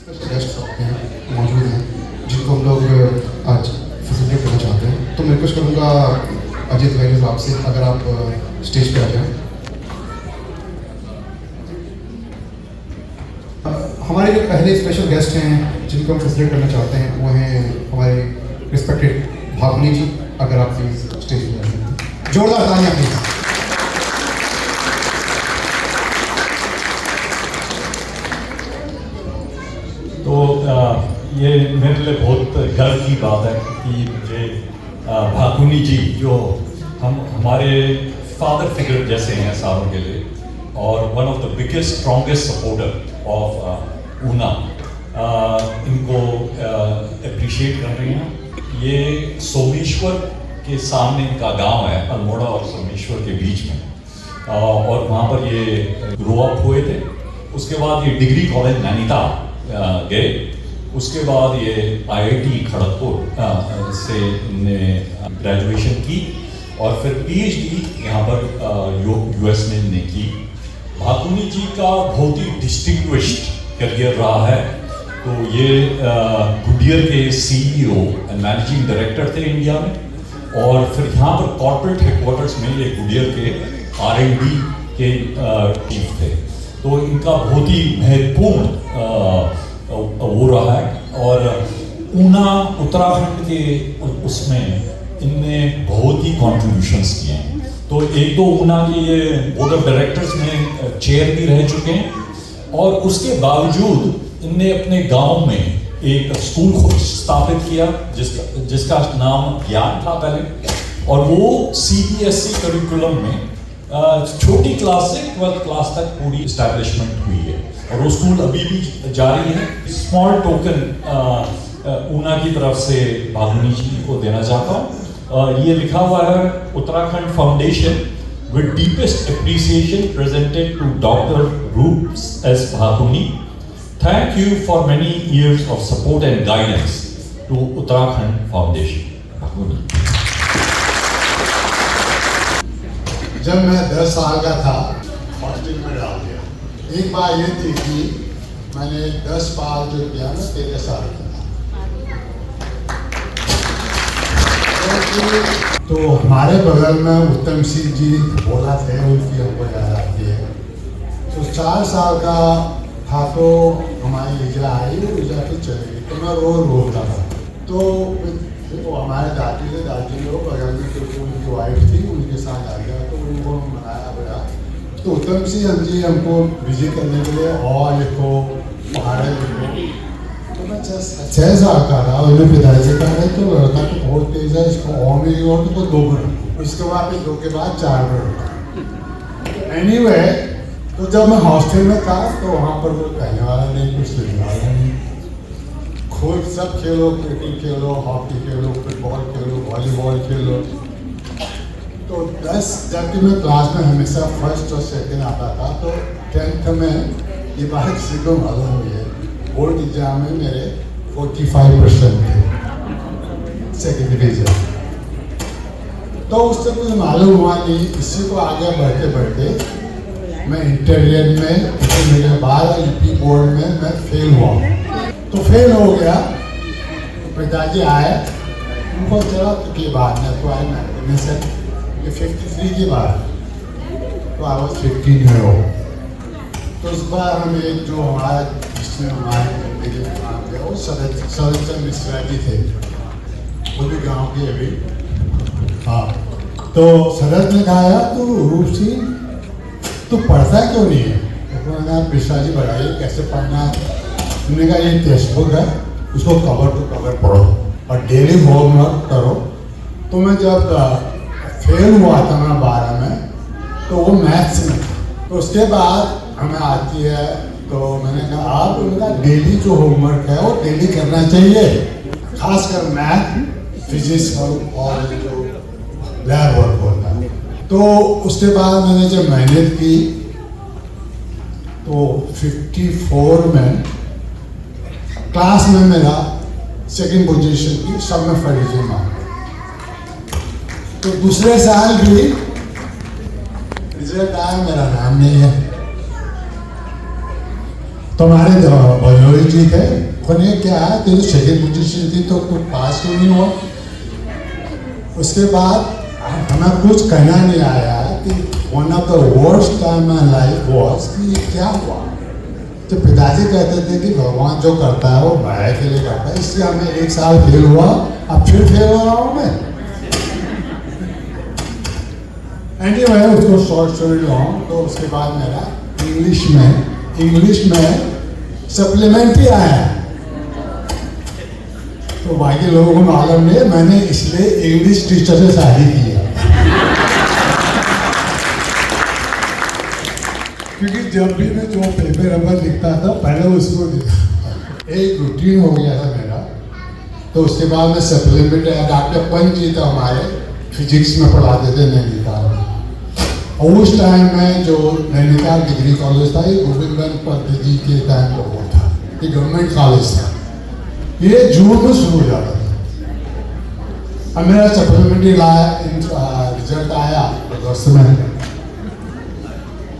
Guest मौजूद हैं जिनको हम लोग आज फैसिलिटेट करना चाहते हैं। तो मैं रिक्वेस्ट करूँगा अजीत भाई साहब से, अगर आप स्टेज पे आ जाएं। हमारे जो पहले स्पेशल गेस्ट हैं जिनको हम फैसिलिटेट करना चाहते हैं वो हैं हमारे रिस्पेक्टेड भावनी जी। अगर आप प्लीज़ स्टेज पे आ जाएं, जोरदार तालियां प्लीज़। तो ये मेरे लिए बहुत गर्व की बात है कि मुझे भाकुनी जी जो हमारे फादर फिगर जैसे हैं सारों के लिए और one of the biggest strongest supporter of Una, इनको अप्रिशिएट कर रही हैं। ये सोमेश्वर के सामने इनका गांव है, अल्मोड़ा और सोमेश्वर के बीच में, और वहाँ पर ये ग्रो अप हुए थे। उसके बाद ये डिग्री कॉलेज नैनीताल गए। उसके बाद ये IIT खड़गपुर से इन्होंने ग्रेजुएशन की और फिर PhD यहाँ पर US में इन्होंने की। भाकुनी जी का बहुत ही डिस्टिंग्विश्ड करियर रहा है। तो ये गुडियर के CEO एंड मैनेजिंग डायरेक्टर थे इंडिया में, और फिर यहाँ पर कॉर्पोरेट हेडक्वार्टर्स में ये गुडियर के R&D के चीफ थे। तो इनका बहुत ही महत्वपूर्ण वो रहा है। और ऊना उत्तराखंड के उसमें इनने बहुत ही कॉन्ट्रीब्यूशंस किए हैं। तो एक दो ऊना के ये बोर्ड ऑफ डायरेक्टर्स में चेयर भी रह चुके हैं, और उसके बावजूद इनने अपने गांव में एक स्कूल स्थापित किया जिसका नाम ज्ञान था पहले, और वो CBSE करिकुलम में छोटी क्लास से 12th क्लास तक पूरी इस्टेब्लिशमेंट हुई है, और वो स्कूल अभी भी जारी है। स्मॉल टोकन ऊना की तरफ से भाकुनी जी को देना चाहता हूँ। ये लिखा हुआ है, Uttarakhand foundation with deepest appreciation presented to doctor Roop S Bhakuni. Thank you for many years of support and guidance to Uttarakhand foundation. Bhakuni. जब मैं 10 साल का था, हॉस्टल में डाल दिया। एक बार ये थी कि मैंने 10 बार जो किया ना 13 साल का था। तो हमारे बगल में उत्तम सिंह जी बोला थे, उनकी हमको याद आती है। तो 4 साल का था तो हमारी ईजा आई, ईजा की चली गई। तो मैं रोज रोता था। तो वो हमारे दादी लोग बगल में, क्योंकि उनकी वाइफ थी, उनके साथ आ गया। तो उनको मनाया गया। तो उत्तम सिंह जी हमको विजिट करने के लिए और लिखो पहाड़े लिखो। तो मैं 6 साल का था, उन्हें पिताजी कहा रहे तो लड़का तो बहुत तेज है, इसको और में और तो 2 पर रखो। इसके बाद फिर 2 के बाद 4 पर रखो। एनीवे, तो जब मैं हॉस्टल में था तो वहाँ पर वो कहने वाला नहीं, कुछ लिखने वाला नहीं। खुद सब खेलो, क्रिकेट खेलो, हॉकी खेलो, फुटबॉल खेलो, वॉलीबॉल खेलो। तो 10 जबकि मैं क्लास में हमेशा फर्स्ट और सेकंड आता था। तो 10th में ये बात किसी को मालूम हुई है, बोर्ड एग्जाम में मेरे 45% थे, सेकेंड डिवीजन। तो उससे मुझे मालूम हुआ नहीं। इसी को आगे बढ़ते बढ़ते मैं इंटरमीडिएट में, मेरे बाद UP बोर्ड में मैं फेल हुआ। तो फेल हो गया। तो पिताजी आए, उनको चला तो की बात नहीं, तो आई मैं से 53 की बात। तो आई वॉज 15 ईयर ओल्ड। तो उस बार हम एक जो हमारा जिसमें हमारे जिंदगी में काम किया, वो शरद मिश्रा जी थे, वो भी गाँव के अभी। हाँ, तो शरद ने कहा तो रूप सिंह तो पढ़ता क्यों नहीं है? तो मैंने मिश्रा जी बढ़ाइए कैसे पढ़ना है। उन्होंने कहा ये टेक्स्ट बुक है, उसको कवर टू कवर पढ़ो और डेली होमवर्क करो। तो मैं जब फेल हुआ था मैं 12 में, तो वो मैथ्स में। तो उसके बाद हमें आती है, तो मैंने कहा आप उनका डेली जो होमवर्क है वो डेली करना चाहिए, खासकर मैथ, फिजिक्स और जो लैब वर्क होता है। तो उसके बाद मैंने जब मेहनत की तो 54 में क्लास में मेरा सेकंड पोजीशन की, सब में फर्स्ट मार्क। तो दूसरे साल भी रिजल्ट आया, मेरा नाम नहीं है। तो हमारे भजोरी जी थे, उन्हें क्या है तेरी सेकेंड पोजीशन थी तो तू पास क्यों नहीं हुआ। उसके बाद हमें कुछ कहना नहीं आया कि one of the worst time my life was कि क्या हुआ। तो पिताजी कहते थे कि भगवान जो करता है वो भलाई के लिए करता है, इसलिए हमें एक साल फेल हुआ, अब फिर फेल हो रहा हूँ मैं। एनीवे उसको शॉर्ट स्टोरी लॉन्ग, तो उसके बाद मेरा इंग्लिश में सप्लीमेंट्री आया। तो बाकी लोगों को मालूम नहीं, मैंने इसलिए इंग्लिश टीचर से शादी की है। क्योंकि जब भी मैं जो पेपर नंबर लिखता था पहले उसको लिखा, एक रूटीन हो गया था मेरा। तो उसके बाद मैं सप्लीमेंट्री, डॉक्टर पंच जी था हमारे, फिजिक्स में पढ़ाते थे नैनीताल में। और उस टाइम में जो नैनीताल डिग्री कॉलेज था, ये गोविंद पंत जी के टाइम पर हुआ था, ये गवर्नमेंट कॉलेज था। ये जून में शुरू हो जाता था। अब मेरा सप्लीमेंट्री रिजल्ट आया अगस्त में,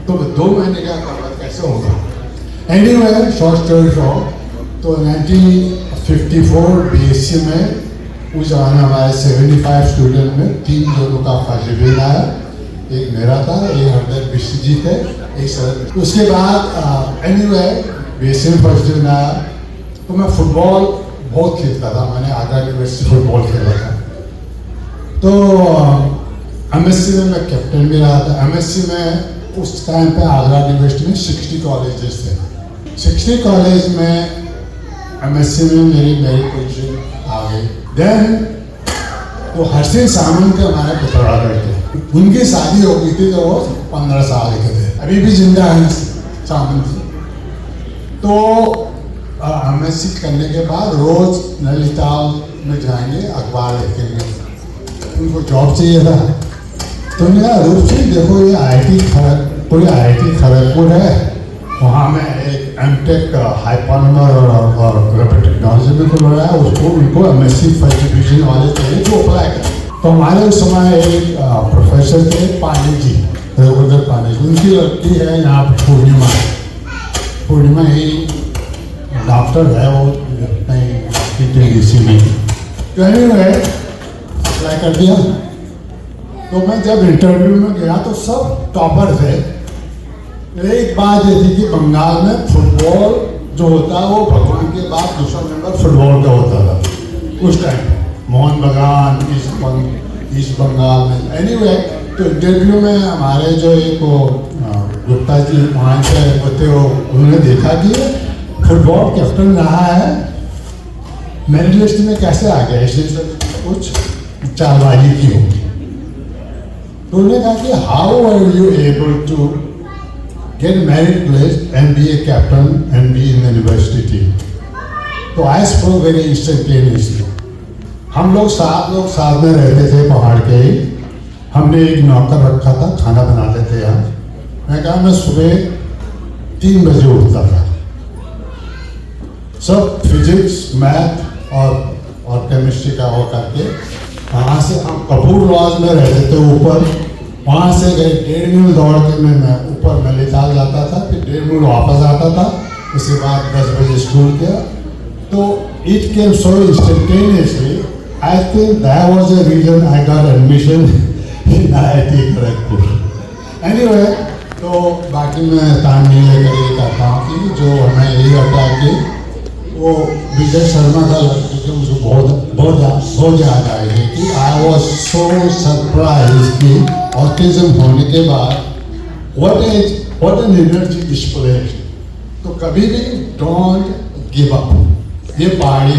तो 2 महीने का कैसे होगा। एनीवे शॉर्ट स्टोरी शॉर्ट, तो 1954 BSc में उस जमाने हमारे 75 स्टूडेंट में 3 लोगों का फर्स्ट डिवीजन आया। एक मेरा था, एक हरदर बिश्ती जी थे, एक सर। उसके बाद एनीवे BSc में फर्स्ट डिवीजन आया। तो मैं फुटबॉल बहुत खेलता था, मैंने आगरा यूनिवर्सिटी फुटबॉल खेला था। तो MSc में मैं कैप्टन भी रहा था। MSc में उस टाइम पे आगरा यूनिवर्सिटी में 60 कॉलेजेस थे। 60 कॉलेज में MSc में मेरी पोजीशन आ गई। देन वो हरसिन सामन के हमारे पितौरा थे, उनकी शादी हो गई थी, तो वो 15 साल के थे, अभी भी जिंदा है सामन जी। तो MSc करने के बाद रोज नैनीताल में जाएंगे, अखबार लिखेंगे। उनको जॉब चाहिए था, तो मेरा रूप से देखो ये IIT खड़गपुर है, वहाँ में एक MTech हाइपरनॉमर और कंप्यूटर टेक्नोलॉजी में खुल रहा है, उसको उनको MSc फर्स्ट डिवीजन वाले चाहिए जो अप्लाई करें। तो हमारे उस समय एक प्रोफेसर थे पांडे जी, रघुवर पांडे जी, उनकी लड़की है यहाँ पूर्णिमा ही डॉक्टर है, वो TTDC में। तो अप्लाई कर दिया। तो मैं जब इंटरव्यू में गया तो सब टॉपर थे। एक बात ये थी कि बंगाल में फुटबॉल जो होता है वो भगवान के बाद दूसरा नंबर फुटबॉल का होता था उस टाइम, मोहन बगान ईस्ट बंगाल में। एनीवे तो इंटरव्यू में हमारे जो एक गुप्ता जी वहाँ से होते हो, उन्होंने देखा कि फुटबॉल कैप्टन रहा है, मेरिट लिस्ट में कैसे आ गया, इसलिए कुछ चालबाजी की होगी। तो उन्होंने कहा कि how are you able to get merit list MBA captain MBA in university. तो आई स्पोक वेरी इंस्टेंटेनियसली। हम लोग 7 लोग साथ में रहते थे पहाड़ के ही। हमने एक नौकर रखा था, खाना बनाते थे यहाँ। मैं कहा मैं सुबह 3 बजे उठता था, सब फिजिक्स मैथ और केमिस्ट्री का वो करके वहाँ से हम कपूर लॉज में रहते थे ऊपर, वहाँ से गए 1.5 मील दौड़ के मैं ऊपर नैनीताल जाता था, फिर 1.5 मील वापस आता था। उसके बाद 10 बजे स्कूल किया। तो it came so instantaneously, I think that was the reason I got admission in IIT Kharagpur. Anyway तो बाकी मैं टाइम नहीं लेकर ये कहता हूँ कि जो हमें यही होता है कि वो विजय शर्मा का लड़की के मुझे बहुत याद आएगी कि आई वॉज सो सरप्राइज कि ऑटिज्म होने के बाद व्हाट एन एनर्जी डिस्प्ले। तो कभी भी डोंट गिव अप, ये पहाड़ी